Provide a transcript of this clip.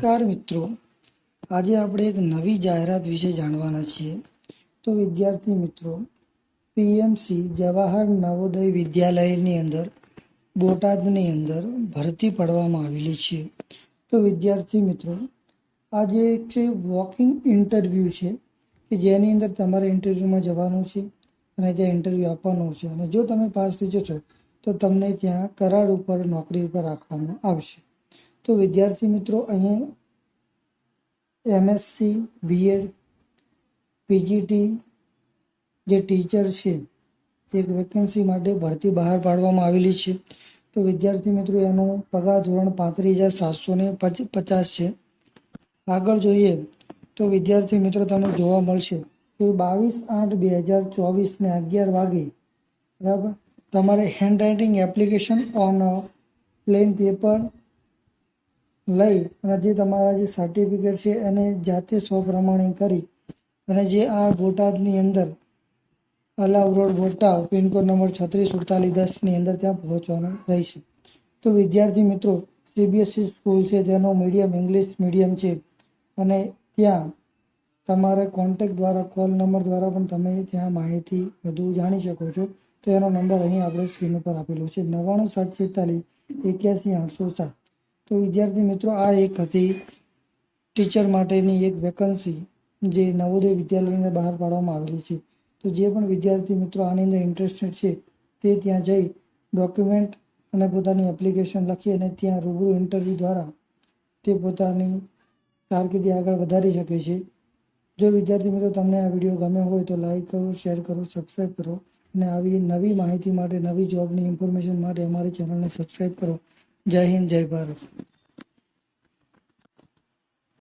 નમસ્કાર મિત્રો, આજે આપણે એક નવી જાહેરાત વિશે જાણવાના છીએ. તો વિદ્યાર્થી મિત્રો, પીએમસી જવાહર નવોદય વિદ્યાલયની અંદર બોટાદની અંદર ભરતી પાડવામાં આવેલી છે. તો વિદ્યાર્થી મિત્રો, આજે એક છે વોકિંગ ઇન્ટરવ્યૂ છે કે જેની અંદર તમારે ઇન્ટરવ્યૂમાં જવાનું છે અને ત્યાં ઇન્ટરવ્યૂ આપવાનું છે, અને જો તમે પાસ થઈ જશો તો તમને ત્યાં કરાર ઉપર નોકરી ઉપર રાખવામાં આવશે. તો વિદ્યાર્થી મિત્રો, અહીંયા એમએસસી, બીએડ, પીજીટી જે ટીચર છે એક વેકેન્સી માટે ભરતી બહાર પાડવામાં આવેલી છે. તો વિદ્યાર્થી મિત્રો, એનું પગાર ધોરણ 35,750 છે. આગળ જોઈએ તો વિદ્યાર્થી મિત્રો, તમને જોવા મળશે કે 22/8/2024 ને 11 વાગે બરાબર તમારે handwriting application on plane paper લઈ અને જે તમારા જે સર્ટિફિકેટ છે એને જાતે સ્વપ્રમાણિત કરી અને જે આ બોટાદની અંદર અલાવ રોડ બોટાદ પિનકોડ નંબર 364810ની અંદર ત્યાં પહોંચવાનું રહેશે. તો વિદ્યાર્થી મિત્રો, સીબીએસઈ સ્કૂલ છે જેનો મીડિયમ ઇંગ્લિશ મીડિયમ છે, અને ત્યાં તમારે કોન્ટેક્ટ દ્વારા કોલ નંબર દ્વારા પણ તમે ત્યાં માહિતી વધુ જાણી શકો છો. તો એનો નંબર અહીં આપણે સ્ક્રીન ઉપર આપેલો છે 9974418807. તો વિદ્યાર્થી મિત્રો, આ એક હતી ટીચર માટેની એક વેકન્સી જે નવોદય વિદ્યાલયને બહાર પાડવામાં આવેલી છે. તો જે પણ વિદ્યાર્થી મિત્રો આની અંદર ઇન્ટરેસ્ટેડ છે તે ત્યાં જઈ ડોક્યુમેન્ટ અને પોતાની એપ્લિકેશન લખી અને ત્યાં રૂબરૂ ઇન્ટરવ્યૂ દ્વારા તે પોતાની કારકિર્દી આગળ વધારી શકે છે. જો વિદ્યાર્થી મિત્રો તમને આ વિડીયો ગમ્યો હોય તો લાઈક કરો, શેર કરો, સબસ્ક્રાઈબ કરો, અને આવી નવી માહિતી માટે, નવી જોબની ઇન્ફોર્મેશન માટે અમારી ચેનલને સબસ્ક્રાઈબ કરો. જય હિન્દ, જય ભારત.